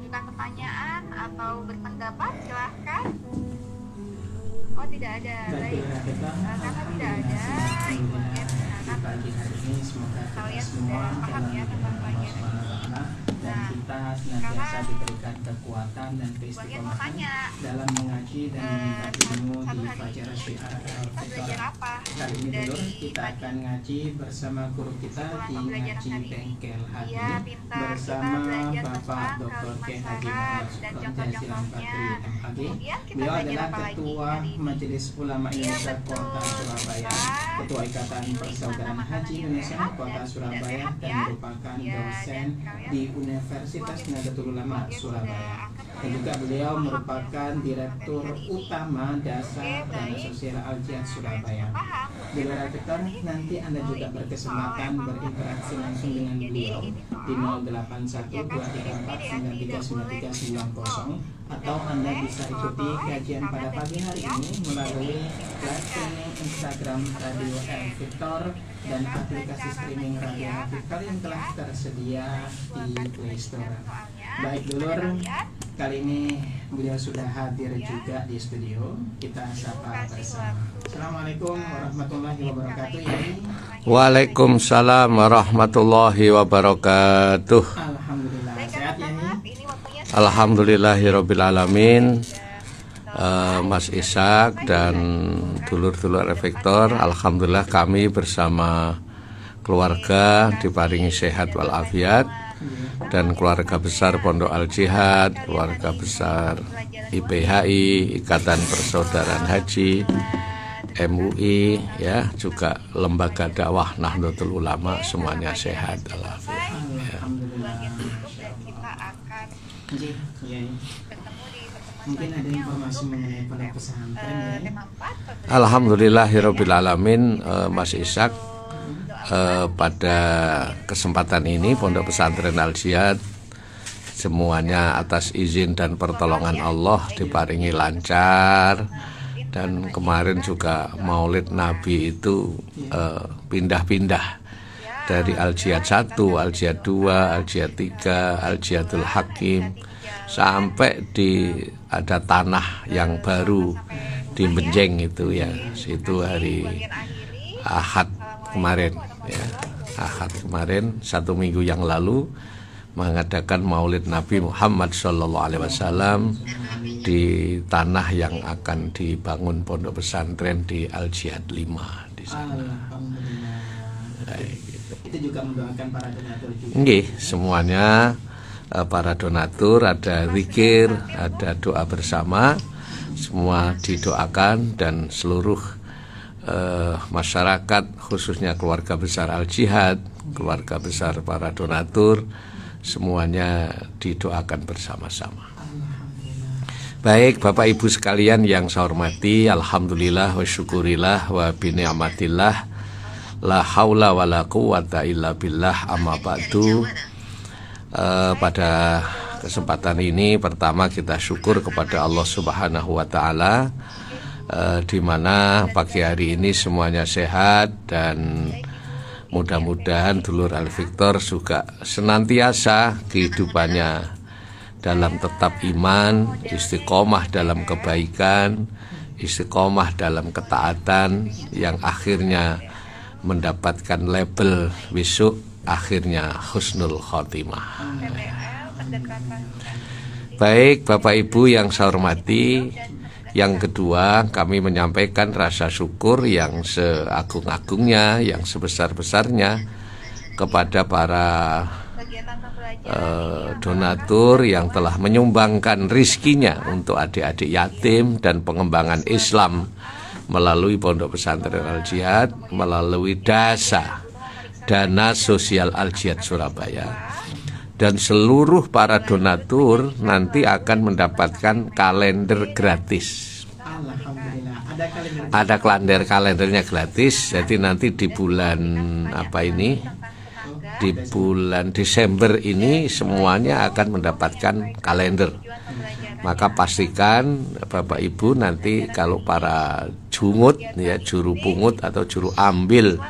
mengajukan pertanyaan atau berpendapat, silahkan. Oh, tidak ada. Baik. Karena tidak ada, Ibu ingin menanyakan kalian sudah paham ya tentang bagian ini. Dan kita senantiasa diberikan kekuatan dan keistiqomahan dalam mengaji dan meminta ilmu di Fajar Syiar Al-Fitrah. Kali ini dulu kita akan ngaji bersama guru kita di Ngaji Bengkel Hati bersama Bapak Dr. K. Haji Muhammad Sukron Jasilan Bakri MAG. Beliau adalah Ketua Majelis Ulama Indonesia Kota Surabaya, Ketua Ikatan Persaudaraan Haji Indonesia Kota Surabaya, dan merupakan dosen di Universitas Nahdlatul Ulama Surabaya. Dan juga beliau merupakan Direktur Utama Dasar Dana Sosial Al-Jihad Surabaya. Di luar itu nanti Anda juga berkesempatan berinteraksi langsung dengan beliau di 081234939390, atau Anda bisa ikuti kajian pada pagi hari ini melalui live streaming Instagram Radio El-Victor dan aplikasi streaming Radio El-Victor yang telah tersedia di Play Store. Baik dulur, kali ini beliau sudah hadir juga di studio. Kita sapa bersama. Assalamualaikum warahmatullahi wabarakatuh. Waalaikumsalam warahmatullahi wabarakatuh. Alhamdulillah, sehat ya nih? Alhamdulillahirobbilalamin. Mas Ishak dan dulur-dulur Efektor, alhamdulillah kami bersama keluarga diparingi sehat walafiat, dan keluarga besar Pondok Al-Jihad, keluarga besar IPHI, Ikatan Persaudaraan Haji, MUI, ya, juga lembaga dakwah Nahdlatul Ulama, semuanya sehat walafiat. Mungkin ada informasi mengenai pondok pesantren ya? Alhamdulillahirobbilalamin, Mas Ishak. Pada kesempatan ini Pondok Pesantren Al-Jihad semuanya atas izin dan pertolongan Allah diparingi lancar, dan kemarin juga Maulid Nabi itu pindah-pindah dari Al-Jihad 1, Al-Jihad 2, Al-Jihad 3, Al-Jihadul Hakim, sampai di ada tanah yang baru di Benjeng itu ya, situ hari Ahad kemarin ya, Ahad kemarin 1 minggu yang lalu mengadakan Maulid Nabi Muhammad SAW di tanah yang akan dibangun pondok pesantren di Al-Jihad 5 di sana. Itu juga mendoakan para donatur juga. Nggih, semuanya para donatur, ada zikir, ada doa bersama, semua didoakan, dan seluruh masyarakat khususnya keluarga besar Al-Jihad, keluarga besar para donatur, semuanya didoakan bersama-sama. Baik Bapak Ibu sekalian yang saya hormati, alhamdulillah wa syukurillah wa bini'matillah, la haula wa la quwata illa billah, amma ba'du. Pada kesempatan ini pertama kita syukur kepada Allah Subhanahu wa Ta'ala, di mana pagi hari ini semuanya sehat, dan mudah-mudahan dulur Al-Victor juga senantiasa kehidupannya dalam tetap iman, istiqomah dalam kebaikan, istiqomah dalam ketaatan, yang akhirnya mendapatkan label besok akhirnya husnul khotimah. Baik Bapak Ibu yang saya hormati, yang kedua kami menyampaikan rasa syukur yang seagung-agungnya, yang sebesar-besarnya kepada para donatur yang telah menyumbangkan rizkinya untuk adik-adik yatim dan pengembangan Islam melalui Pondok Pesantren Al-Jihad, melalui Dana Sosial Al-Jihad Surabaya. Dan seluruh para donatur nanti akan mendapatkan kalender gratis. Ada kalendernya gratis. Jadi nanti di bulan di bulan Desember ini semuanya akan mendapatkan kalender. Maka pastikan Bapak Ibu nanti kalau para jungut ya, juru pungut atau juru ambil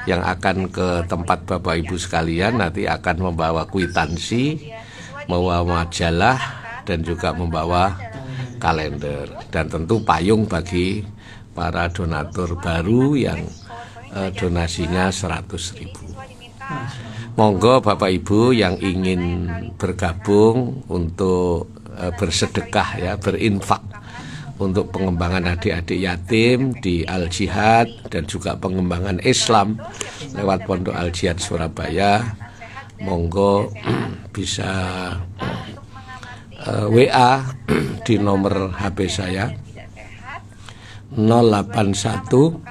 yang akan ke tempat Bapak Ibu sekalian nanti akan membawa kwitansi membawa majalah dan juga membawa kalender, dan tentu payung bagi para donatur baru yang donasinya 100.000. Monggo Bapak Ibu yang ingin bergabung untuk bersedekah ya, berinfak untuk pengembangan adik-adik yatim di Al Jihad dan juga pengembangan Islam lewat Pondok Al Jihad Surabaya, monggo bisa WA di nomor HP saya 081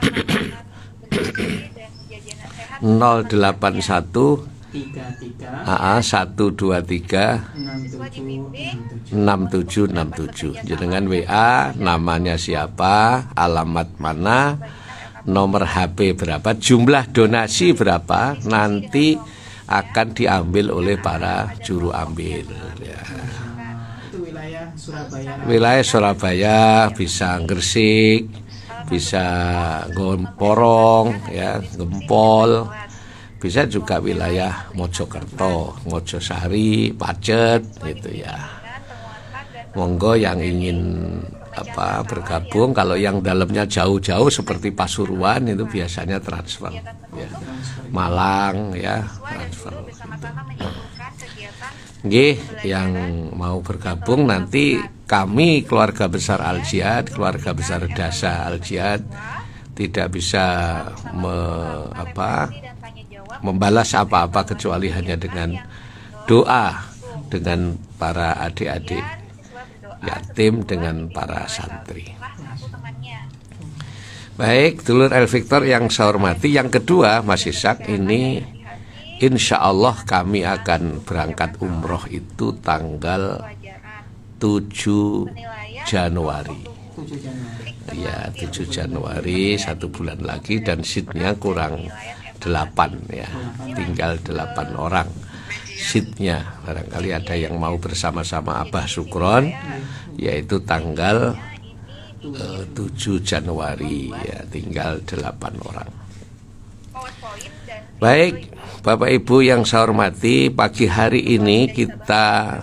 081 123 6767. Jangan WA, namanya siapa, alamat mana, nomor HP berapa, jumlah donasi berapa, nanti akan diambil oleh para juru ambil ya. Itu wilayah Surabaya. Wilayah Surabaya, bisa Gresik, bisa Porong ya, Gempol, bisa juga wilayah Mojokerto, Mojosari, Pacet gitu ya. Monggo yang ingin bergabung, kalau yang dalamnya jauh-jauh seperti Pasuruan itu biasanya transfer ya. Malang ya, transfer gitu. Nggih, yang mau bergabung nanti kami keluarga besar Al Jihad, keluarga besar Dasa Al Jihad tidak bisa membalas apa-apa kecuali hanya dengan doa dengan para adik-adik yatim, dengan para santri. Baik, dulur El Victor yang saya hormati, yang kedua Mas Ishak, ini insya Allah kami akan berangkat umroh itu tanggal 7 Januari. Ya, 7 Januari, 1 bulan lagi, dan seatnya kurang 8 ya, tinggal 8 orang seatnya. Barangkali ada yang mau bersama-sama Abah Sukron, yaitu tanggal 7 Januari ya, tinggal 8 orang. Baik, Bapak Ibu yang saya hormati, pagi hari ini kita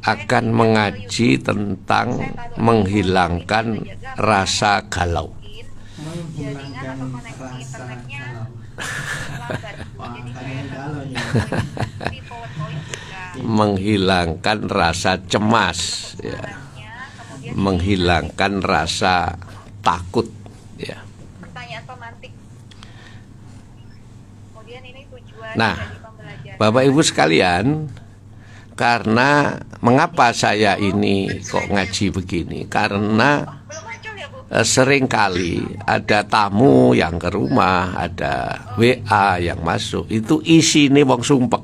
akan mengaji tentang menghilangkan rasa galau. Menghilangkan rasa cemas ya, menghilangkan rasa takut ya. Nah, Bapak Ibu sekalian, karena mengapa saya ini kok ngaji begini, karena seringkali ada tamu yang ke rumah, ada WA yang masuk, itu isine wong sumpek.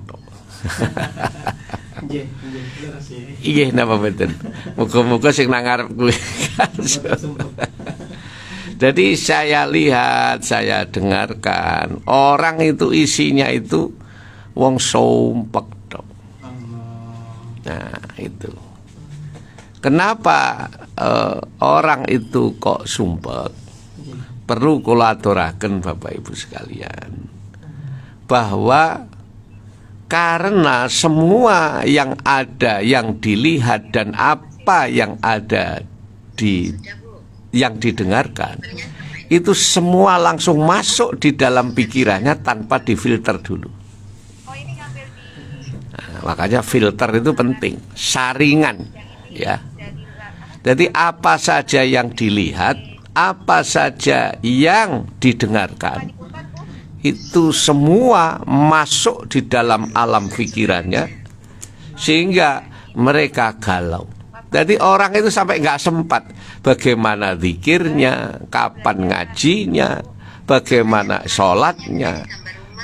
Iya, napa mboten? Muga-muga sing nang ngarep kuwi. Jadi saya lihat, saya dengarkan, orang itu isinya itu wong sumpek. Nah, itu. Kenapa orang itu kok sumpek? Perlu kula aturaken Bapak Ibu sekalian, bahwa karena semua yang ada, yang dilihat dan apa yang ada yang didengarkan, itu semua langsung masuk di dalam pikirannya tanpa difilter dulu. Nah, makanya filter itu penting, saringan ya. Jadi apa saja yang dilihat, apa saja yang didengarkan, itu semua masuk di dalam alam pikirannya, sehingga mereka galau. Jadi orang itu sampai nggak sempat bagaimana zikirnya, kapan ngajinya, bagaimana sholatnya,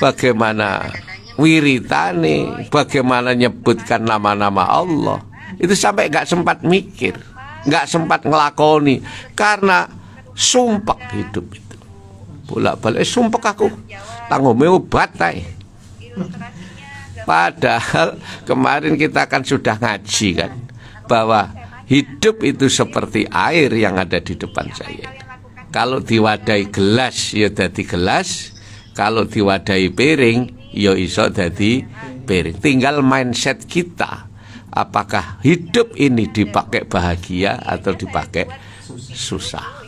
bagaimana wiritane, bagaimana nyebutkan nama-nama Allah. Itu sampai nggak sempat mikir, nggak sempat ngelakoni, karena sumpek hidup itu. Bolak-balik sumpek aku, tangguhme obat tay. Padahal kemarin kita kan sudah ngaji kan, bahwa hidup itu seperti air yang ada di depan saya. Kalau diwadahi gelas ya jadi gelas, kalau diwadahi piring ya iso dadi piring. Tinggal mindset kita, apakah hidup ini dipakai bahagia atau dipakai susah.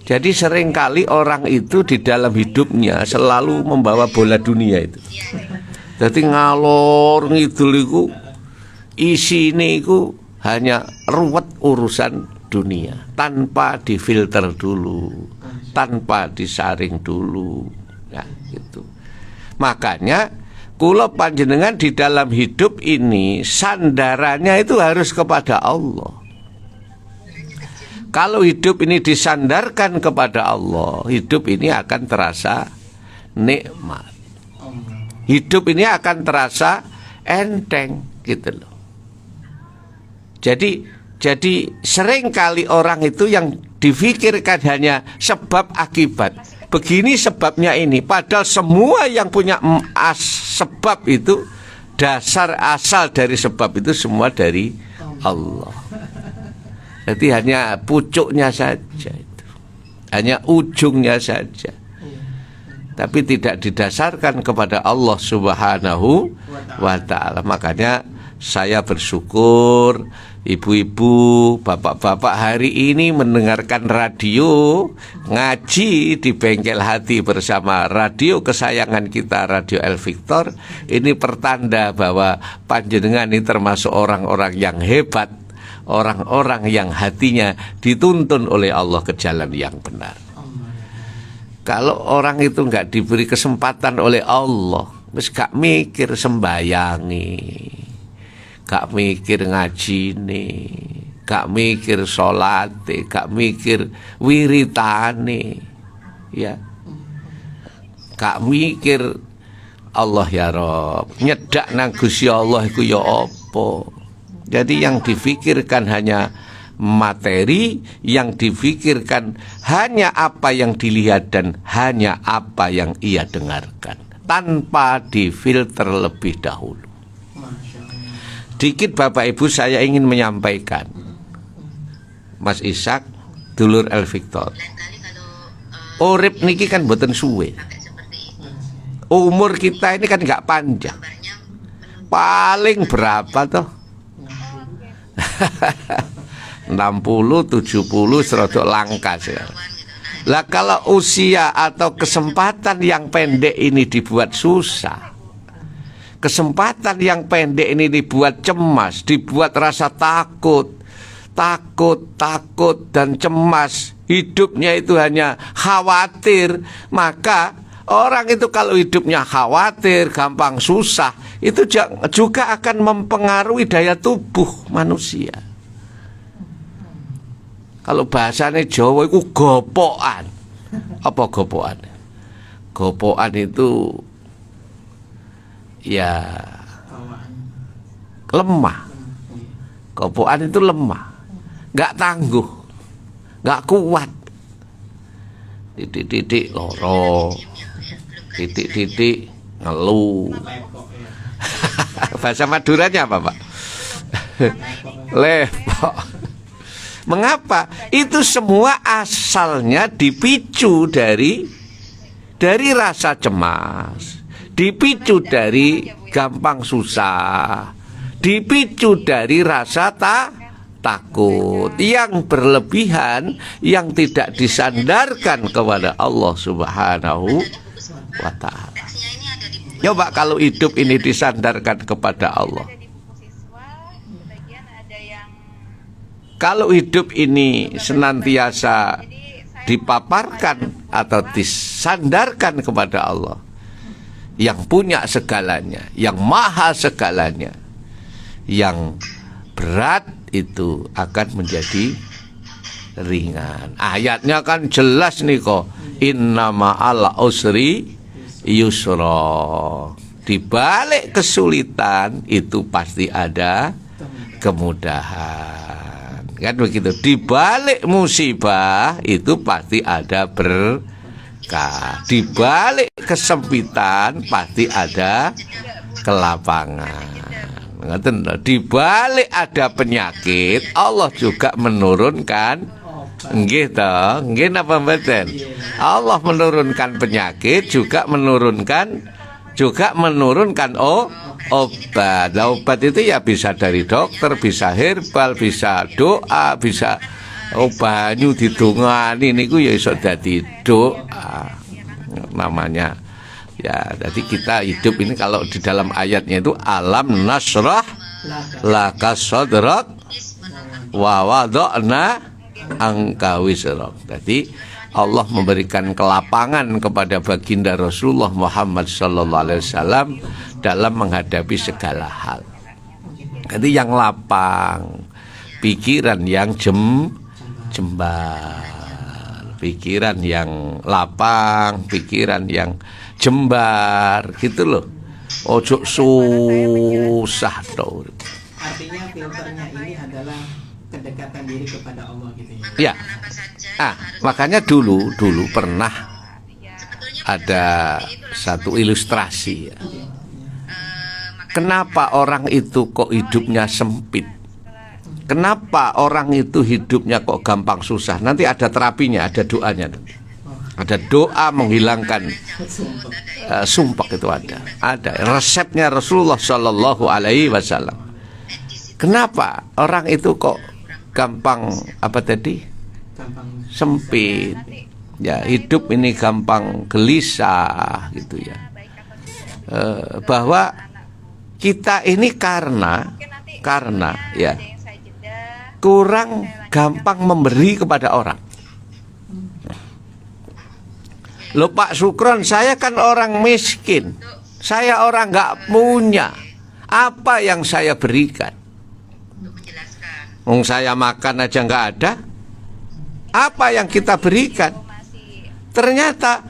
Jadi seringkali orang itu di dalam hidupnya selalu membawa bola dunia itu. Jadi ngalor ngidul iku isine iku hanya ruwet urusan dunia tanpa difilter dulu, tanpa disaring dulu. Ya, gitu. Makanya kula panjenengan di dalam hidup ini sandarannya itu harus kepada Allah. Kalau hidup ini disandarkan kepada Allah, hidup ini akan terasa nikmat. Hidup ini akan terasa enteng gitu loh. Jadi sering kali orang itu yang difikirkan hanya sebab akibat. Begini sebabnya ini, padahal semua yang punya sebab itu, dasar asal dari sebab itu semua dari Allah. Jadi hanya pucuknya saja itu, hanya ujungnya saja, tapi tidak didasarkan kepada Allah Subhanahu wa Ta'ala. Makanya saya bersyukur ibu-ibu, bapak-bapak hari ini mendengarkan radio, ngaji di Bengkel Hati bersama radio kesayangan kita, Radio El Victor. Ini pertanda bahwa panjenengan ini termasuk orang-orang yang hebat, orang-orang yang hatinya dituntun oleh Allah ke jalan yang benar. Kalau orang itu nggak diberi kesempatan oleh Allah, wis gak mikir sembayangi, gak mikir ngaji nih, gak mikir sholate, gak mikir wiritane, ya, gak mikir Allah ya Rob, nyedak nang Gusti Allah iku ya apa. Jadi yang difikirkan hanya materi, yang difikirkan hanya apa yang dilihat dan hanya apa yang ia dengarkan, tanpa difilter lebih dahulu. Dikit Bapak Ibu saya ingin menyampaikan, Mas Ishak, dulur El Victor, urip niki kan boten suwe. Umur kita ini kan nggak panjang. Paling berapa toh? 60, 70 serodok langka sekarang. Lah kalau usia atau kesempatan yang pendek ini dibuat susah, kesempatan yang pendek ini dibuat cemas, dibuat rasa takut dan cemas, hidupnya itu hanya khawatir, maka orang itu kalau hidupnya khawatir, gampang susah, itu juga akan mempengaruhi daya tubuh manusia. Kalau bahasanya Jawa itu gopokan. Apa gopokan? Gopokan itu ya lemah. Gopokan itu lemah, nggak tangguh, nggak kuat. Titik-titik loro, titik-titik ngeluh. Bahasa Maduranya apa Pak? Lepok. Mengapa? Itu semua asalnya dipicu dari rasa cemas, dipicu dari gampang susah, dipicu dari rasa takut yang berlebihan, yang tidak disandarkan kepada Allah Subhanahu wa Ta'ala. Coba kalau hidup ini disandarkan kepada Allah, kalau hidup ini senantiasa dipaparkan atau disandarkan kepada Allah yang punya segalanya, yang maha segalanya, yang berat itu akan menjadi ringan. Ayatnya kan jelas nih kok, innama ala usri yusra. Di balik kesulitan itu pasti ada kemudahan. Kan begitu. Di balik musibah itu pasti ada berkah. Di balik kesempitan pasti ada kelapangan. Di balik ada penyakit, Allah juga menurunkan, nggih to, nggih napa mboten? Allah menurunkan penyakit, juga menurunkan juga menurunkan obat. Nah, obat itu ya bisa dari dokter, bisa herbal, bisa doa, bisa banyu didongani niku ya iso dadi doa namanya. Ya, jadi kita hidup ini kalau di dalam ayatnya itu alam nasrah laka sadrak wa wada'na anka wisrak. Jadi Allah memberikan kelapangan kepada baginda Rasulullah Muhammad sallallahu alaihi wasallam dalam menghadapi segala hal. Jadi yang lapang, pikiran yang jembar, pikiran yang lapang, pikiran yang jembar, gitu loh. Ojo susah toh. Artinya filternya ini adalah kedekatan diri kepada Allah gitu Ya. ya. Makanya dulu pernah ada satu ilustrasi ya. Kenapa orang itu kok hidupnya sempit? Kenapa orang itu hidupnya kok gampang susah? Nanti ada terapinya, ada doanya. Ada doa menghilangkan sumpah itu ada. Ada resepnya Rasulullah Shallallahu Alaihi Wasallam. Kenapa orang itu kok gampang gampang sempit? Ya, hidup ini gampang gelisah gitu ya. Bahwa kita ini karena ya kurang gampang memberi kepada orang. Loh Pak Sukron, saya kan orang miskin, saya orang nggak punya, apa yang saya berikan? Saya makan aja nggak ada, apa yang kita berikan? Ternyata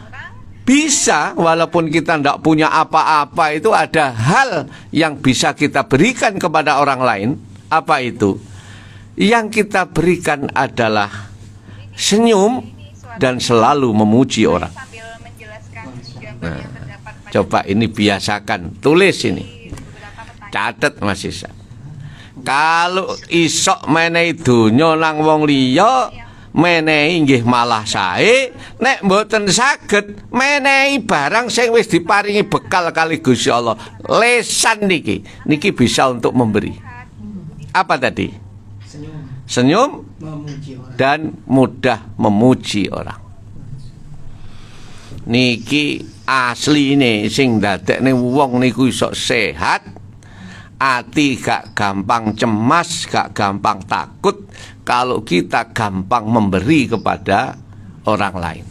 bisa, walaupun kita tidak punya apa-apa, itu ada hal yang bisa kita berikan kepada orang lain. Apa itu? Yang kita berikan adalah senyum dan selalu memuji orang. Nah, coba ini biasakan, tulis ini, catat Mas Isa. Kalau isok menehi donya nang wong liya, menehi nggih malah sae. Nek mboten saged menehi barang sing wis diparingi bekal kali Gusti Allah, lesan niki bisa untuk memberi. Apa tadi? Senyum dan mudah memuji orang. Niki asline sing ndadekne wong niku iso sehat, ati gak gampang cemas, gak gampang takut kalau kita gampang memberi kepada orang lain.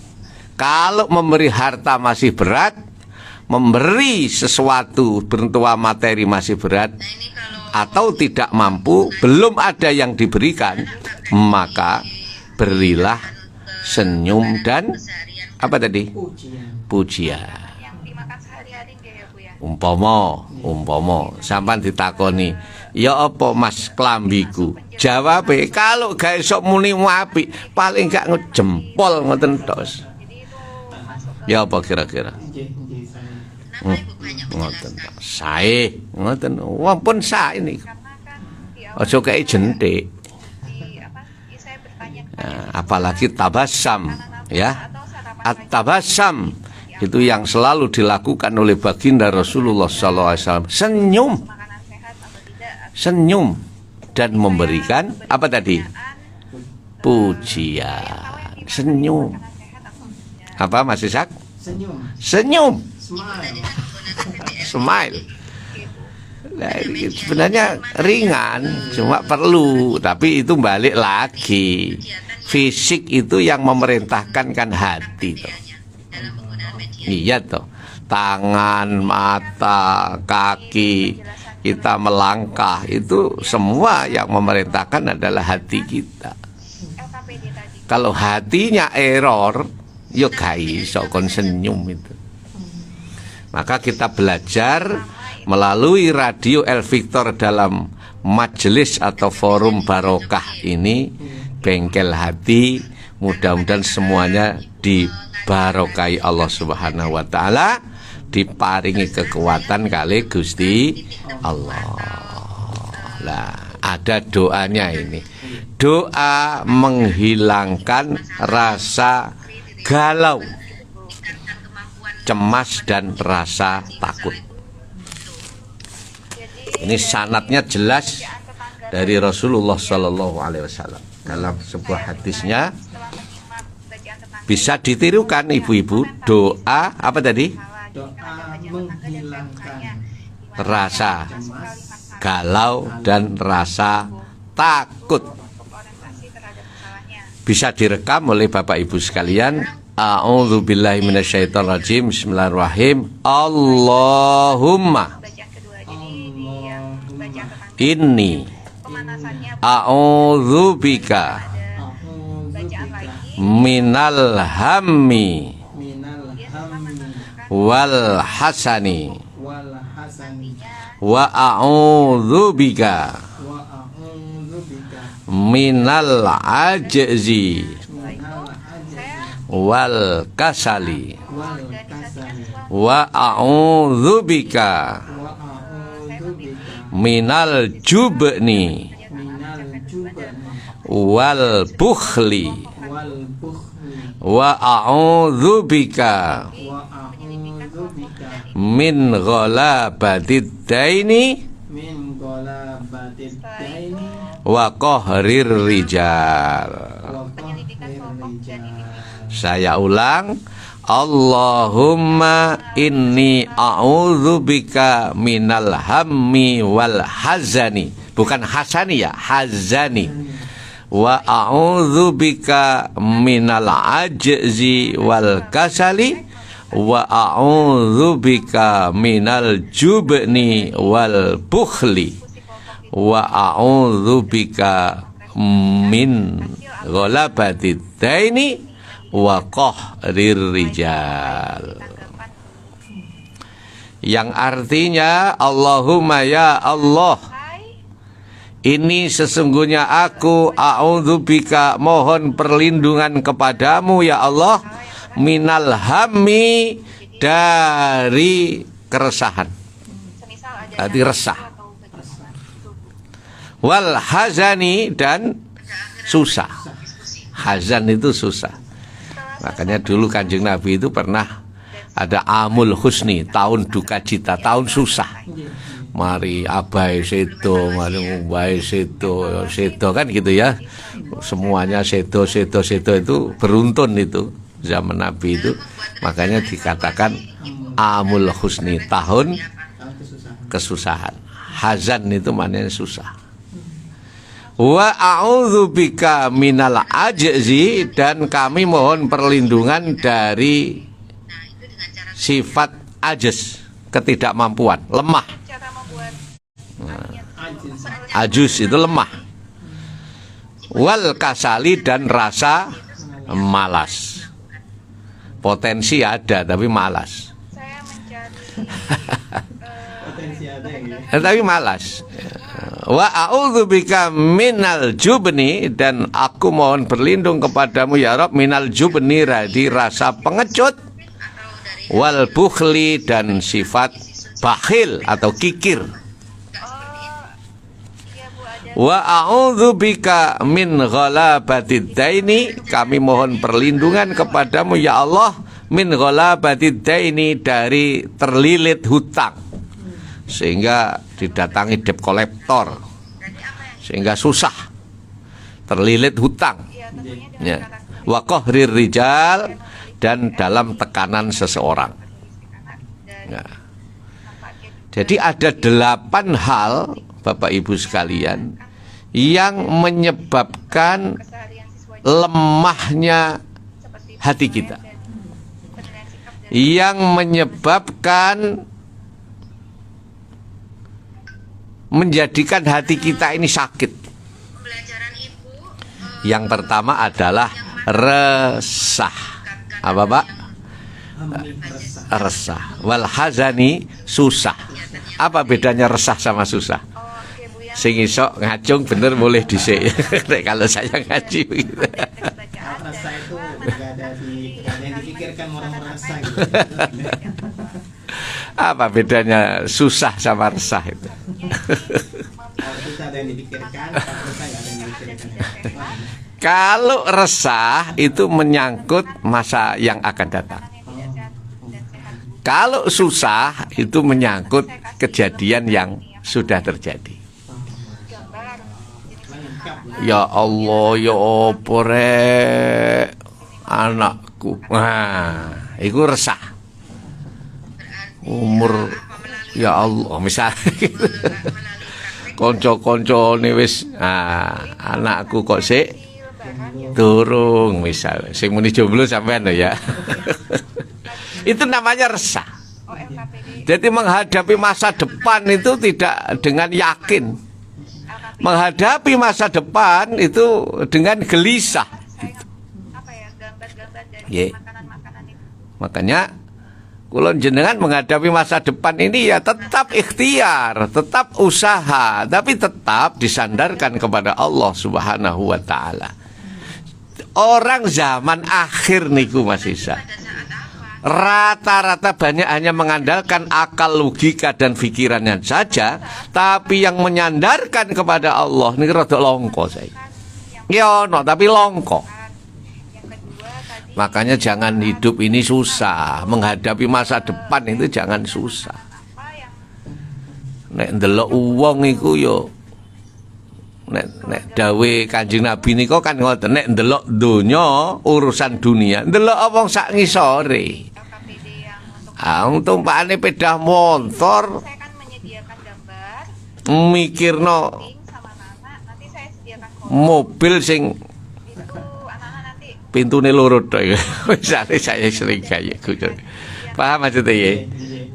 Kalau memberi harta masih berat, memberi sesuatu bentua materi masih berat, atau tidak mampu, belum ada yang diberikan, maka berilah senyum dan apa tadi? Pujian. Umpama sampean ditakoni, ya apa Mas klambiku? Jawabe, kalau gak esok muni apik, paling gak ngejempol ngoten tos. Ya apa kira-kira? Ngoten. Sae, ngoten. Wong sae niku. Aja kaya jentik. Apalagi tabassam, ya. At-tabassam itu yang selalu dilakukan oleh baginda Rasulullah SAW. Senyum dan memberikan apa tadi? Pujian. Senyum. Apa Mas Ishak? Senyum. Smile. Nah, sebenarnya ringan, cuma perlu, tapi itu balik lagi. Fisik itu yang memerintahkan kan hati toh. Iya toh. Tangan, mata, kaki, kita melangkah, itu semua yang memerintahkan adalah hati kita. Kalau hatinya error, yo gak iso kon senyum itu. Maka kita belajar melalui radio El Victor dalam majelis atau forum barokah ini, bengkel hati, mudah-mudahan semuanya dibarokai Allah Subhanahu wa taala, diparingi kekuatan kali Gusti Allah. Lah, ada doanya ini. Doa menghilangkan rasa galau. cemas dan rasa takut. Ini sanadnya jelas dari Rasulullah Shallallahu Alaihi Wasallam. Dalam sebuah hadisnya bisa ditirukan ibu-ibu, doa apa tadi? Doa menghilangkan Rasa galau dan rasa takut. Bisa direkam oleh Bapak Ibu sekalian. A'udzubillahi minasyaitonirrajim. Bismillahirrahmanirrahim. Allahumma inni a'udzubika minal hammi wal hasani wa a'udzubika minal ajzi wal kasali wa a'udzubika minal jubni wal bukhli wa a'udzubika min ghalabatid daini wa qahrir rijal. Saya ulang, Allahumma inni a'udzubika minal hammi wal hazani, bukan hasani ya, hazani. Wa a'udzubika minal ajzi wal kasali wa a'udzubika minal jubni wal bukhli wa a'udzubika min ghalabatid daini wa qahrir rijal. Yang artinya, Allahumma ya Allah, ini sesungguhnya aku a'udzubika, mohon perlindungan kepadamu ya Allah, minal hammi, dari keresahan, arti resah, wal hazani, dan susah. Hazan itu susah. Makanya dulu Kanjeng Nabi itu pernah ada amul husni, tahun duka cita, tahun susah. Mari abai sedo, mari mubai sedo, sedo kan gitu ya. Semuanya sedo itu beruntun itu zaman Nabi itu. Makanya dikatakan amul husni, tahun kesusahan. Hazan itu maknanya susah. Wa a'udzubika minal ajzi, dan kami mohon perlindungan dari sifat ajz, ketidakmampuan, lemah. Ajuz itu lemah. Wal kasali, dan rasa malas. Potensi ada tapi malas. Potensi ada ya. Tapi malas. Wa a'udzubika minal jubni, dan aku mohon berlindung kepadamu ya Rabb minal jubni, dari rasa pengecut, wal bukhli, dan sifat bakhil atau kikir. Wa a'udzubika min ghalabatid daini, kami mohon perlindungan kepadamu ya Allah min ghalabatid daini, dari terlilit hutang, sehingga didatangi debt collector, sehingga susah, terlilit hutang ya. Wa qahrir rijal, dan dalam tekanan seseorang ya. Jadi ada 8 hal Bapak Ibu sekalian yang menyebabkan lemahnya hati kita, yang menyebabkan menjadikan hati kita ini sakit. Yang pertama adalah resah. Apa Pak? Resah. Wal hazani, susah. Apa bedanya resah sama susah? Sing iso ngacung bener boleh dhisik. Kalau saya ngaji begitu. Rasa itu enggak ada yang dipikirkan orang-orang resah gitu. Apa bedanya susah sama resah itu? Kalau susah ada yang dipikirkan, kalau resah enggak ada yang dipikirkan. Kalau resah itu menyangkut masa yang akan datang. Kalau susah itu menyangkut kejadian yang sudah terjadi. gambar jenis Ya Allah, ya apa rek anakku. Nah, itu resah. Umur ya Allah, misalnya gitu. Konco-koncone wis anakku kok sik durung misalnya. Sing muni jomblo sampean lho ya. Itu namanya resah. oh LKPD Jadi menghadapi masa depan itu tidak dengan yakin. Menghadapi masa depan itu dengan gelisah. saya apa ya gambar-gambar dari Ye. makanan-makanan itu Makanya kalau jenengan menghadapi masa depan ini ya tetap ikhtiar, tetap usaha, tapi tetap disandarkan kepada Allah Subhanahu wa taala. Orang zaman akhir niku Mas Isa, rata-rata banyak hanya mengandalkan akal, logika dan pikirannya saja, tapi yang menyandarkan kepada Allah ini rada longko saya. Ya no, tapi longko. yang kedua tadi Makanya jangan hidup ini susah, menghadapi masa depan itu jangan susah. apa yang Nek ndelok wong iku yo nek dawe Kanjeng Nabi niku kan ngoten, nek ndelok donya urusan dunia, ndelok wong sak ngisore. LKPD yang untuk Tumpakane pedah motor saya kan menyediakan gambar mikirno link sama nama nanti saya sediakan mobil sing itu anak-anak nanti pintune loro tok. Misale saya sering kayak gitu. Paham maksudnya ya?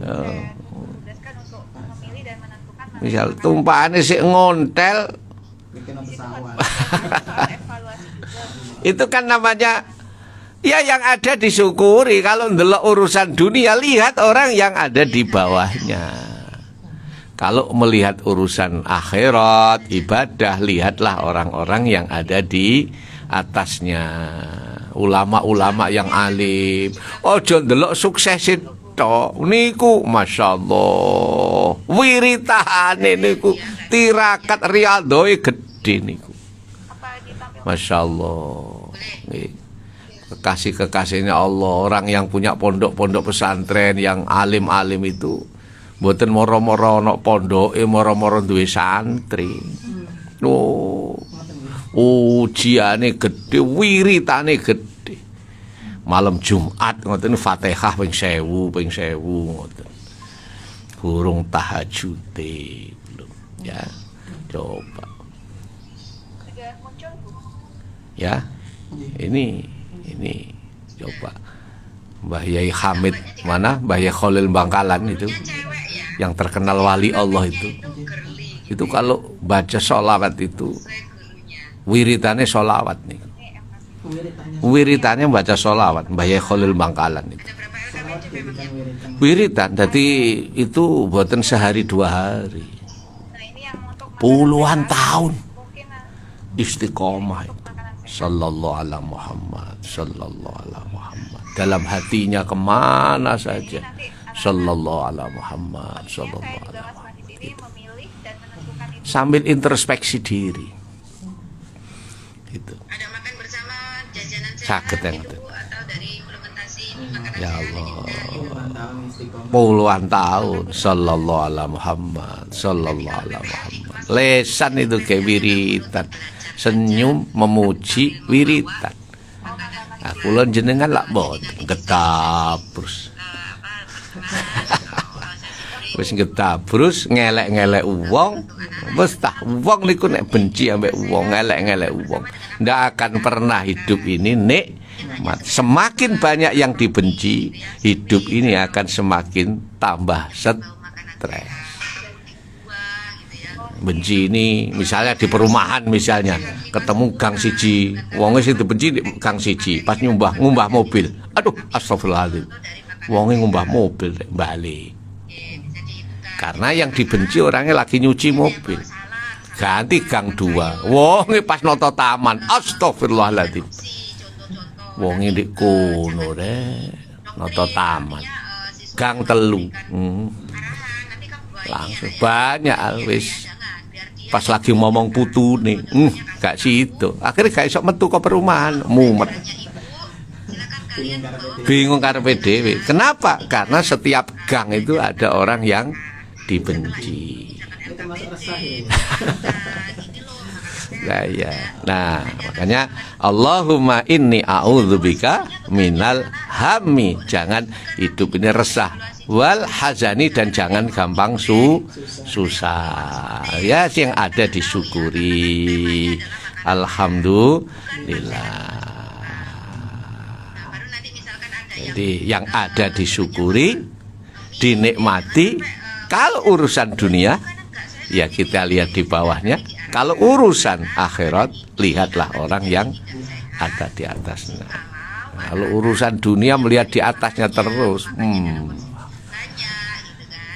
Oh. tugaskan untuk memilih dan menentukan mana Misal tumpakane sik ngontel bikin soal pesawat. evaluasi juga itu kan namanya ya yang ada disyukuri. Kalau ndelok urusan dunia, lihat orang yang ada di bawahnya. Kalau melihat urusan akhirat, ibadah, lihatlah orang-orang yang ada di atasnya. Ulama-ulama yang alim. Ojo ndelok sukses itu niku masyaallah. Wiritane niku tirakat riyadoe gede niku. apa ditampilkan Masyaallah. Nggih. Kekasih-kekasihnya Allah, orang yang punya pondok-pondok pesantren yang alim-alim itu mboten moro-moro ana pondoke, moro-moro duwe santri. Oh. Ujiane gede, wiritane gede. Malam Jumat ngoten Fatihah ping 1000 ngoten. Burung tahajude belum ya. Coba sudah muncul Bu ya. Ini coba Mbah Yai Hamid mana Mbah Yai Khalil Bangkalan itu yang terkenal wali Allah itu kalau baca sholawat itu wiritannya sholawat nih, wiritannya baca sholawat Mbah Yai Khalil Bangkalan itu wiritan. Jadi itu buatan sehari 2 hari, nah ini yang untuk puluhan tahun mungkin istiqomah itu. Sallallahu ala Muhammad, sallallahu ala Muhammad. Dalam hatinya kemana saja. Sallallahu ala Muhammad, sallallahu ala Muhammad. Mas Madi ini memilih dan menentukan itu Sambil introspeksi diri. Gitu. Ada makan bersama jajanan Sakit yang gitu, itu. Bu, atau dari implementasi makanan Ya sehat Allah. Puluhan tahun istiqomah. Puluhan tahun. Sallallahu ala Muhammad, sallallahu ala Muhammad. Lesan itu kayak wiritan. Senyum memuji wiritan. Nah, kulon jenengan lak bot getap terus. Wis getap terus ngelek-ngelek wong. Wis tah wong niku nek benci ambek wong, ngelek-ngelek wong, ndak akan pernah hidup ini nikmat. Semakin banyak yang dibenci, hidup ini akan semakin tambah stres. Benci ini misalnya di perumahan misalnya ketemu gang siji, wonge sing dibenci di gang siji, pas ngumbah mobil, aduh astagfirullahaladzim, wonge ngumbah mobil balik karena yang dibenci orangnya lagi nyuci mobil, ganti gang 2, wonge pas noto taman, astagfirullahaladzim, wonge di kono noto taman, gang 3, langsung banyak wis. Pas lagi ngomong putu nih, gak situ. Akhirnya gak iso metu ke perumahan, mumet. bingung karepe dhewe. Kenapa? Karena setiap gang itu ada orang yang dibenci. Itu masuk resah ya. Nah, ya. Nah, makanya Allahumma inni a'udzubika minal hammi. Jangan hidup ini resah, wal hazani, dan jangan gampang susah. Ya, yang ada disyukuri. Alhamdulillah. Baru nanti misalkan ada yang Jadi yang ada disyukuri, dinikmati. Kalau urusan dunia, ya kita lihat di bawahnya. Kalau urusan akhirat, lihatlah orang yang ada di atasnya. Kalau urusan dunia melihat di atasnya terus,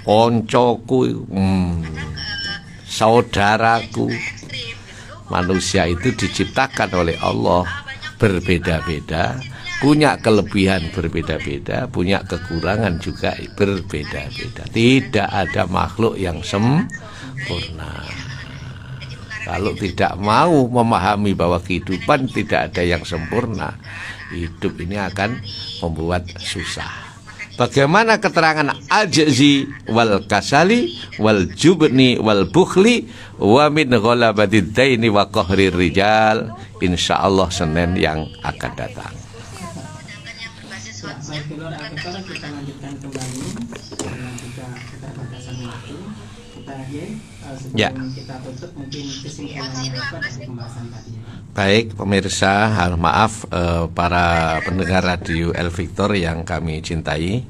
koncoku, saudaraku. Manusia itu diciptakan oleh Allah berbeda-beda, punya kelebihan berbeda-beda, punya kekurangan juga berbeda-beda. Tidak ada makhluk yang sempurna. Kalau tidak mau memahami bahwa kehidupan tidak ada yang sempurna, hidup ini akan membuat susah. Bagaimana keterangan ajzi wal kasali wal jubni wal bukhli wa min ghalabati daini wa qahrir rijal, insyaallah Senin yang akan datang. Ya, baik Lord Akbar, kita lanjutkan kembali dengan juga keterbatasan waktu. Kita sebelum kita tutup mungkin kesimpulannya Bapak dari pembahasan tadi. Baik pemirsa, maaf para pendengar radio El Victor yang kami cintai,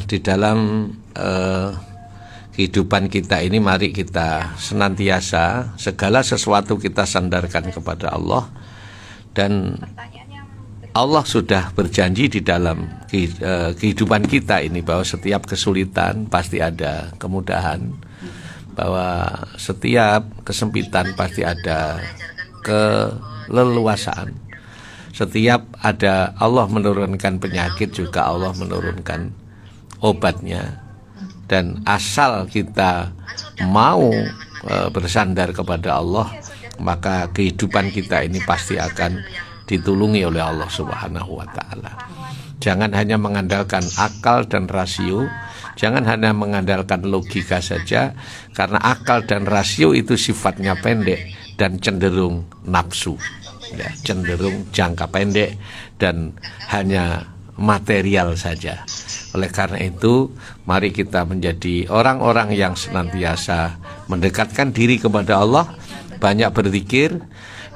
di dalam kehidupan kita ini mari kita senantiasa segala sesuatu kita sandarkan kepada Allah, dan Allah sudah berjanji di dalam kehidupan kita ini bahwa setiap kesulitan pasti ada kemudahan, bahwa setiap kesempitan pasti ada keleluasaan. Setiap ada Allah menurunkan penyakit, juga Allah menurunkan obatnya. Dan asal kita mau bersandar kepada Allah, maka kehidupan kita ini pasti akan ditulungi oleh Allah Subhanahu wa ta'ala. Jangan hanya mengandalkan akal dan rasio, jangan hanya mengandalkan logika saja, karena akal dan rasio itu sifatnya pendek dan cenderung nafsu, ya, cenderung jangka pendek dan hanya material saja. Oleh karena itu, mari kita menjadi orang-orang yang senantiasa mendekatkan diri kepada Allah, banyak berzikir,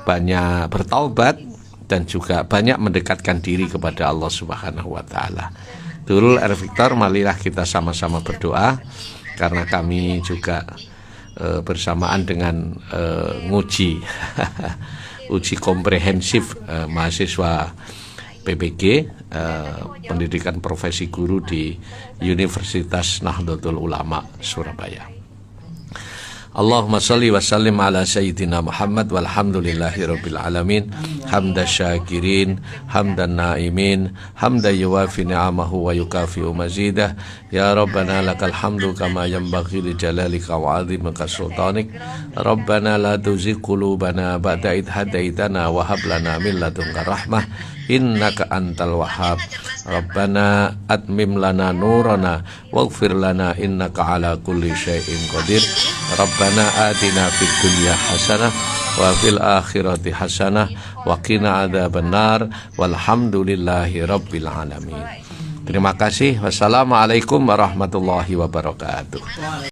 banyak bertaubat, dan juga banyak mendekatkan diri kepada Allah Subhanahu wa ta'ala. Dulul El Victor, marilah kita sama-sama berdoa, karena kami juga bersamaan dengan nguji uji komprehensif mahasiswa PPG, pendidikan profesi guru di Universitas Nahdlatul Ulama Surabaya. Allahumma salli wa sallim ala sayyidina Muhammad walhamdulillahi rabbil alamin, hamda syakirin, hamdan naimin, hamda yuwafi ni'amahu wa yukafi'u mazidah. Ya Rabbana lakal hamdu kama yanbaghi li jalalika wa 'azimika sultanik. Rabbana la tuzigh qulubana ba'da idh hadaitana wa hab lana min ladunka rahmah, innaka antal wahhab. Rabbana atmim lana nurana waghfir lana innaka ala kulli syai'in qadir. Rabbana atina fid dunya hasanah wa fil akhirati hasanah wa qina adzabannar walhamdulillahi rabbil alamin. Terima kasih. Wassalamualaikum warahmatullahi wabarakatuh.